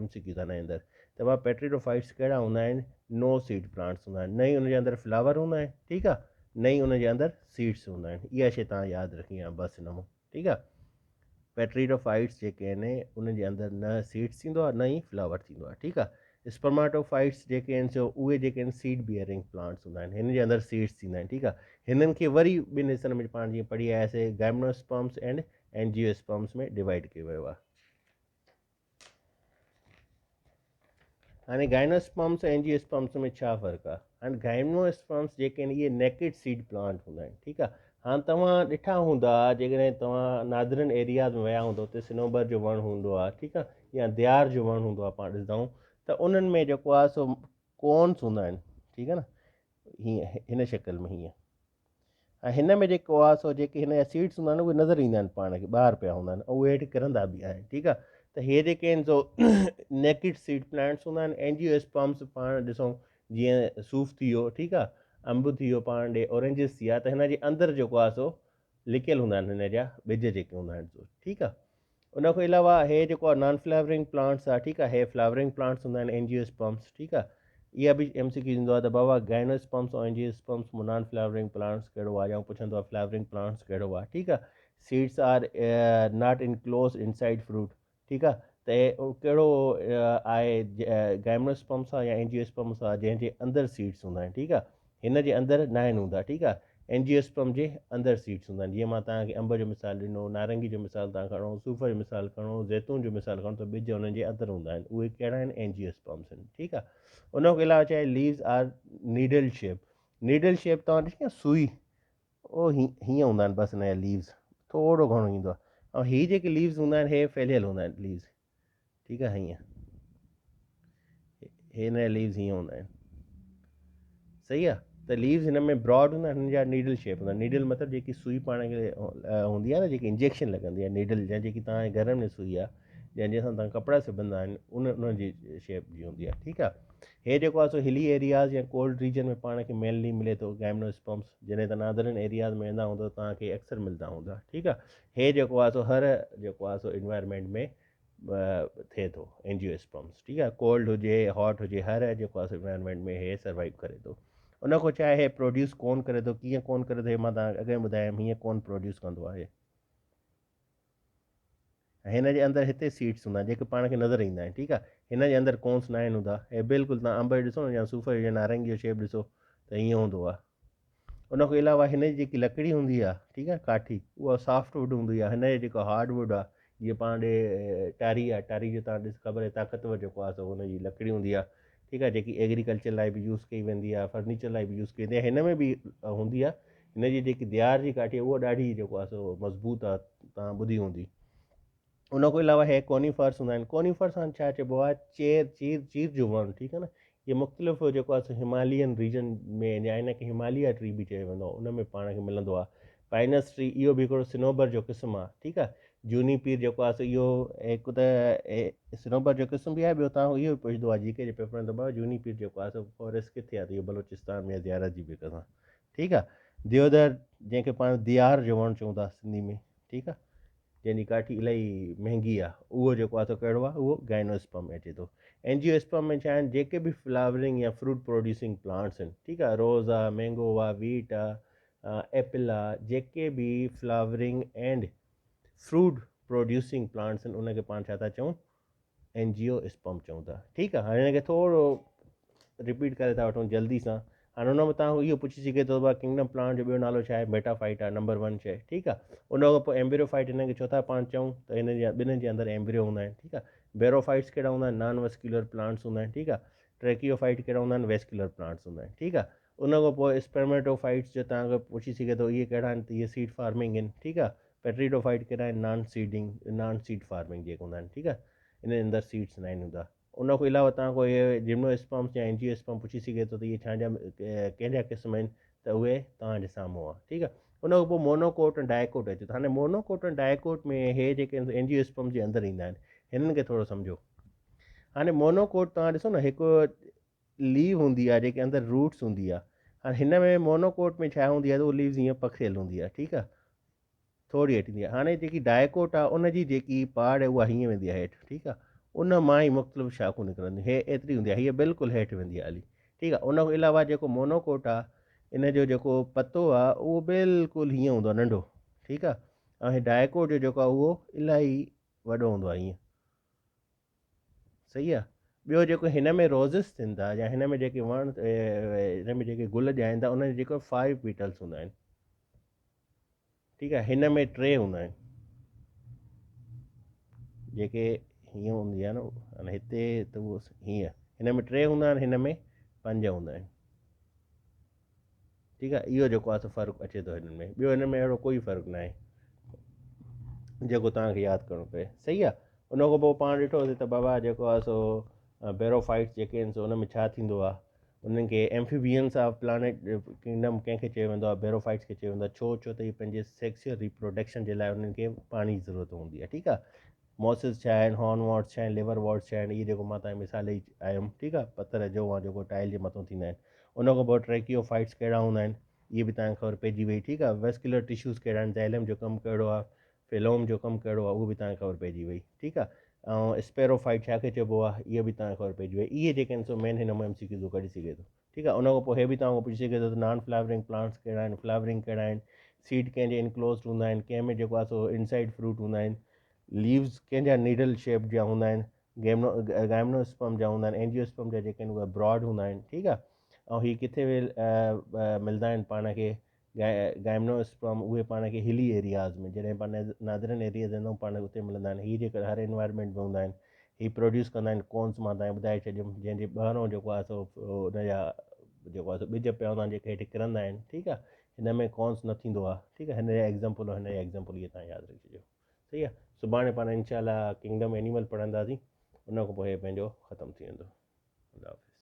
MCQ था अंदरि त भाउ पेट्रीडोफाइट्स कहिड़ा हूंदा आहिनि, नो सीड प्लांट्स हूंदा आहिनि, न ई उनजे अंदरि फ्लावर हूंदा आहिनि, ठीकु आहे, न ई उनजे अंदरि सीड्स हूंदा आहिनि। इहा शइ तव्हां यादि रखणी आहे बसि हिन मां, ठीकु आहे। पेट्रीडोफाइट्स जेके आहिनि उनजे अंदरि न सीड्स थींदो आहे न ई फ्लावर थींदो आहे, ठीकु आहे। स्पर्माटोफाइट्स जेके आहिनि सो उहे जेके आहिनि सीड बियरिंग प्लांट्स हूंदा आहिनि, हिन जे अंदरि सीड्स थींदा आहिनि, ठीकु आहे। हिननि खे वरी ॿिनि हिसनि में पाण जीअं पढ़ी आयासीं गाइम्नोस्पर्म्स एंड एंजियोस्पर्म्स में डिवाइड कयो वियो आहे। हाणे गाइनोस्पर्म्स ऐं एंजियोस्पर्म्स में छा फ़र्क़ु आहे? हाणे गाइनोस्पर्म्स जेके आहिनि इहे नेकेड सीड प्लांट हूंदा आहिनि, ठीकु आहे। हाणे तव्हां ॾिठा हूंदा जेकॾहिं तव्हां नादरनि एरियाज़ में विया हूंदो, हुते सिनोबर जो वणु हूंदो आहे, ठीकु आहे, या दियार जो वणु हूंदो आहे, पाण ॾिसंदा आहियूं त उन्हनि में जेको आहे सो कोन्स हूंदा आहिनि, ठीकु आहे न, हीअं हिन शिकिल में हीअं। ऐं हिन में जेको आहे सो जेके हिन जा सीड्स हूंदा आहिनि उहे नज़र ईंदा आहिनि पाण खे, ॿाहिरि पिया हूंदा आहिनि, ऐं उहे हेठि किरंदा बि आहिनि, ठीकु आहे। त इहे जेके आहिनि सो नेकेड सीड प्लांट्स हूंदा आहिनि। एंजियोस्पर्म्स पाण ॾिसूं जीअं सूफ़ थी वियो, ठीकु आहे, अंब थी वियो, पाण ॾे ऑरेंजिस थी विया, त हिन जे अंदरि जेको आहे सो लिकियल हूंदा आहिनि हिन जा ॿिज जेके हूंदा आहिनि सो, ठीकु आहे। उन खां अलावा हे जेको आहे नॉन फ्लावरिंग प्लांट्स आहे, ठीकु आहे, हे फ्लावरिंग प्लांट्स हूंदा आहिनि एंजियोस्पर्म्स, ठीकु आहे। इहा बि MCQ ईंदो आहे त बाबा गाइनोस्पर्म्स ऐं एंजियोस्पर्म्स नॉन फ्लावरिंग प्लांट्स कहिड़ो आहे, या पुछंदो आहे फ्लावरिंग प्लांट्स कहिड़ो आहे, ठीकु आहे। Seeds are not enclose inside fruit, ठीकु आहे। त कहिड़ो आहे गाइनोस्पर्म्स आहे या एंजियोस्पर्म्स आहे जंहिंजे अंदरि सीड्स हूंदा आहिनि, ठीकु आहे। हिन जे अंदरि न आहिनि हूंदा, ठीकु आहे। एंजियोस्पर्म जे अंदरि सीड्स हूंदा आहिनि। जीअं मां तव्हांखे अंब जो मिसाल ॾिनो, नारंगी जो मिसाल तव्हां खणो, सूफ़ जो मिसाल खणो, ज़ैतून जो मिसाल खणो, त ॿिज हुननि जे अंदरि हूंदा आहिनि, उहे कहिड़ा आहिनि, एंजियोस्पर्म्स आहिनि, ठीकु आहे। उन खां अलावा चाहे leaves are needle shape, needle shape तव्हां ॾिसी आहे सुई, उहो हीअं हूंदा आहिनि बसि हिन जा लीव्स, थोरो घणो ईंदो आहे। ऐं हीअ जेके लीव्स हूंदा आहिनि हे फैलियल हूंदा आहिनि लीव्स, ठीकु आहे, हीअं हिन जा लीव्स हीअं हूंदा आहिनि, सही आहे। त लीव्स हिन में ब्रॉड हूंदा आहिनि, हिन जा नीडल शेप हूंदा आहिनि। नीडल मतिलबु जेकी सुई पाण खे हूंदी आहे न, जेकी इंजेक्शन लॻंदी आहे, नीडल या जेकी तव्हांजे घर में सुई आहे, जंहिंजे सां तव्हां कपिड़ा सिबंदा आहिनि, उन जी शेप जी हूंदी आहे, ठीकु आहे। हे जेको आहे सो हिली एरियाज़ या कोल्ड रीजन में पाण खे मेनली मिले थो गाइनोस्पर्म्स, जॾहिं त नादरनि एरियाज़ में वेंदा हूंदो तव्हांखे अक्सर मिलंदा हूंदा, ठीकु आहे। हे जेको आहे सो हर जेको आहे सो इन्वायरमेंट में थिए थो एंजियोस्पर्म्स, ठीकु आहे। कोल्ड हुजे हॉट हुजे, हर जेको आहे सो इन्वायरमेंट में हे सर्वाइव करे थो। उन खां चाहे हे प्रोड्यूस कोन करे थो, कीअं कोन करे थो, हे मां तव्हांखे अॻे ॿुधायमि, हीअं कोन प्रोड्यूस कंदो आहे। हिन जे अंदरि हिते सीड्स हूंदा आहिनि जेके पाण खे नज़र ईंदा आहिनि, ठीकु आहे। हिन जे अंदरि कोन्स न आहिनि हूंदा, हे बिल्कुलु तव्हां अंब ॾिसो या सूफ़ जो नारंगी जो शेप ॾिसो त हीअं हूंदो आहे। उन खां अलावा हिन जी जेकी लकड़ी हूंदी आहे, ठीकु आहे, काठी, उहा सॉफ्ट वुड हूंदी आहे। हिन जो जेको हार्ड वुड आहे, जीअं पाण ॾे टारी आहे, टारी जो तव्हां ख़बर आहे ताक़तवर जेको आहे सो हुनजी लकड़ी हूंदी आहे, ठीकु आहे, जेकी एग्रीकल्चर लाइ बि यूज़ कई वेंदी आहे, फर्नीचर लाइ बि यूज़ कई वेंदी आहे। हिन में बि हूंदी आहे। हिन जी जेकी दियार जी काठी आहे उहा ॾाढी जेको आहे सो मज़बूत आहे, तव्हां ॿुधी हूंदी। उन खां अलावा हे कोनीफर्स हूंदा आहिनि। कोनीफर्स हाणे छा चइबो आहे, चीर जो वणु, ठीकु आहे न। इहे मुख़्तलिफ़ जेको आहे सो हिमालयन रीजन में, या हिन खे हिमालय ट्री बि चयो वेंदो आहे, उन में पाण खे मिलंदो आहे। पाइनस ट्री, इहो बि हिकिड़ो सिनोबर जो क़िस्म आहे, ठीकु आहे। जूनीपीर जेको आहे सो इहो हिकु त सिनोबर जो क़िस्म बि आहे। ॿियो तव्हां इहो बि पुछंदो आहे जीके जे पेपर में, त भाउ जूनीपीर जेको आहे सो फॉरेस्ट किथे आहे, त इहो बलोचिस्तान में ज़ियारत जी बि कंदा, ठीकु आहे। देवदार जंहिंखे पाण दियार जो वणु चऊं था सिंधी में, ठीकु आहे, जंहिंजी काठी इलाही महांगी आहे, उहो जेको आहे सो कहिड़ो आहे, उहो गाइनोस्पर्म में अचे थो। एंजियोस्पर्म में छा आहिनि, जेके बि फ्लावरिंग या फ्रूट प्रोड्यूसिंग प्लांट्स आहिनि, ठीकु आहे, रोज़ आहे, मैंगो आहे, वीट आहे, एप्पल आहे, जेके बि flowering and fruit producing plants आहिनि, उनखे पाण छा था चऊं, एंजियोस्पर्म चऊं था, ठीकु आहे। हाणे हिनखे थोरो रिपीट करे था वठूं जल्दी सां। हाणे हुन में तव्हां इहो पुछी सघे थो, भाई किंगडम प्लांट जो ॿियो नालो छा आहे, मेटाफाइट आहे नंबर 1 शइ, ठीकु आहे। उन खां पोइ एम्ब्रियोफाइट हिनखे छो था पाण चऊं, त हिन जे ॿिन्हिनि जे अंदरि एम्ब्रियो हूंदा आहिनि, ठीकु आहे। बेरोफाइट्स कहिड़ा हूंदा आहिनि, नॉन वेस्कुलर प्लांट्स हूंदा आहिनि, ठीकु आहे। ट्रैकियोफाइट कहिड़ा हूंदा आहिनि, वेस्कुलर प्लांट्स हूंदा आहिनि, ठीकु आहे। उन खां पोइ स्पर्मेटोफाइट्स जो तव्हांखे पुछी सघे थो, इहे कहिड़ा आहिनि, त इहे सीड फार्मिंग आहिनि, ठीकु आहे। पेट्रीडोफाइट कहिड़ा आहिनि, नॉन सीड फार्मिंग जेके हूंदा आहिनि, ठीकु आहे। इन जे अंदरि सीड्स न आहिनि हूंदा। उन खां अलावा तव्हां कोई जिम्नोस्पर्म्स या एंजियोस्पर्म पुछी सघे थो, त इहे छाजा कंहिंजा क़िस्म आहिनि, त उहे तव्हांजे साम्हूं आहे, ठीकु आहे। उन खां पोइ मोनोकोट ऐं डायकोट अचे थो। हाणे मोनोकोट ऐं डायकोट में हे जेके एंजियोस्पर्म जे अंदरि ईंदा आहिनि, हिननि खे थोरो सम्झो। हाणे मोनोकोट तव्हां ॾिसो न, हिकु लीव हूंदी आहे जेके अंदरि रूट्स हूंदी आहे। हाणे हिन में मोनोकोट में छा हूंदी आहे, त उहा लीव्स हीअं पखिड़ियल हूंदी आहे, ठीकु आहे, थोरी हेठि ईंदी आहे। हाणे जेकी डायकोट आहे, उनजी जेकी पाड़ आहे उहा हीअं वेंदी आहे हेठि, ठीकु आहे, उन मां ई मुख़्तलिफ़ शाख़ूं निकिरंदियूं, हे एतिरी हूंदी आहे, हीअ बिल्कुलु हेठि वेंदी आहे हली। ठीकु आहे, उन खां अलावा जेको मोनोकोट आहे, इन जो जेको पतो आहे उहो बिल्कुलु हीअं हूंदो आहे नंढो। ठीकु आहे, ऐं हे डायकोट जो जेको आहे उहो इलाही वॾो हूंदो आहे हीअं। सही आहे। ॿियो जेको हिन में रोज़िस थियनि था या हिन में जेके वण हिन में जेके गुल ॼाइनि था, उन जेको 5 पीटल्स हूंदा आहिनि। ठीकु आहे, हिन में 3 हूंदा आहिनि, जेके हीअं हूंदी आहे न, अने हिते त उहो हीअं, हिन में 3 हूंदा आहिनि, हिन में 5 हूंदा आहिनि। ठीकु आहे, इहो जेको आहे सो फ़र्क़ु अचे थो हिननि में, ॿियो हिन में अहिड़ो कोई फ़र्क़ु न आहे जेको तव्हांखे यादि करिणो पए। सही आहे। उन खां पोइ पाण ॾिठोसीं त बाबा जेको आहे सो बेरोफाइट्स जेके आहिनि सो उन में छा थींदो आहे, उन्हनि खे एम्फीबियंस ऑफ प्लानट किंगडम कंहिंखे चयो वेंदो आहे, बेरोफाइट्स खे चयो वेंदो आहे। छो त हीअ पंहिंजे सेक्सुअल रिप्रोडक्शन जे लाइ उन्हनि खे पाणी जी ज़रूरत हूंदी आहे। ठीकु आहे, मॉसिस छा आहिनि, हॉर्न वॉट्स छा आहिनि, लिवर वॉट्स छा आहिनि, इहे जेको मां तव्हांखे मिसाल ई आयुमि। ठीकु आहे, पत्थर जो आहे जेको टाइल जे मथां थींदा आहिनि। उन खां पोइ ट्रैकियोफाइट्स कहिड़ा हूंदा आहिनि, इहे बि तव्हांखे ख़बर पइजी वई। ठीकु आहे, वेस्कुलर टिश्यूज़ कहिड़ा आहिनि, ज़ैलम जो कमु कहिड़ो आहे, फिलोम जो कमु कहिड़ो आहे, उहो बि तव्हांखे ख़बर पइजी वई। ठीकु आहे, ऐं स्पेरोफाइट छा खे चइबो आहे, इहो बि तव्हांखे ख़बर पइजी वई। इहे जेके आहिनि सो मेन हिन में MCQ जो कढी सघे थो। ठीकु आहे, उन खां पोइ हे बि तव्हांखां पुछी सघे थो त नॉन फ्लावरिंग प्लांट्स कहिड़ा आहिनि, फ्लावरिंग कहिड़ा आहिनि, सीड कंहिंजे इनक्लोज़ड हूंदा आहिनि, कंहिं में जेको आहे सो इनसाइड फ्रूट हूंदा आहिनि, लीव्स कंहिंजा नीडल शेप जा हूंदा आहिनि, गाइमनोस्पर्म जा हूंदा आहिनि, एंजियोस्पर्म जा जेके आहिनि उहे ब्रॉड हूंदा आहिनि। ठीकु आहे, ऐं हीअ किथे मिलंदा आहिनि पाण खे, गाइमनोस्पर्म उहे पाण खे हिली एरियाज़ में, जॾहिं पाण नादरन एरियाज़ वेंदा आहियूं पाण उते मिलंदा आहिनि। हीअ जेके हर एनवायरमेंट में हूंदा आहिनि, हीअ प्रोड्यूस कंदा आहिनि कोन्स, मां तव्हांखे ॿुधाए छॾियुमि, जंहिंजे ॿाहिरों जेको आहे सो हुनजा जेको आहे सो ॿिज पिया हूंदा आहिनि जेके हेठि किरंदा आहिनि। ठीकु आहे, हिन में कोन्स न थींदो आहे। ठीकु आहे, हिन जा एग्ज़ाम्पल हिन जा एग्ज़ाम्पल इहे तव्हां यादि रखिजो। सही आहे, सुभाणे पाण इंशाल्लाह किंगडम एनिमल पढ़ंदासीं, उन खां पोइ हे पंहिंजो ख़तमु थी वेंदो। खुदा हाफ़िज़।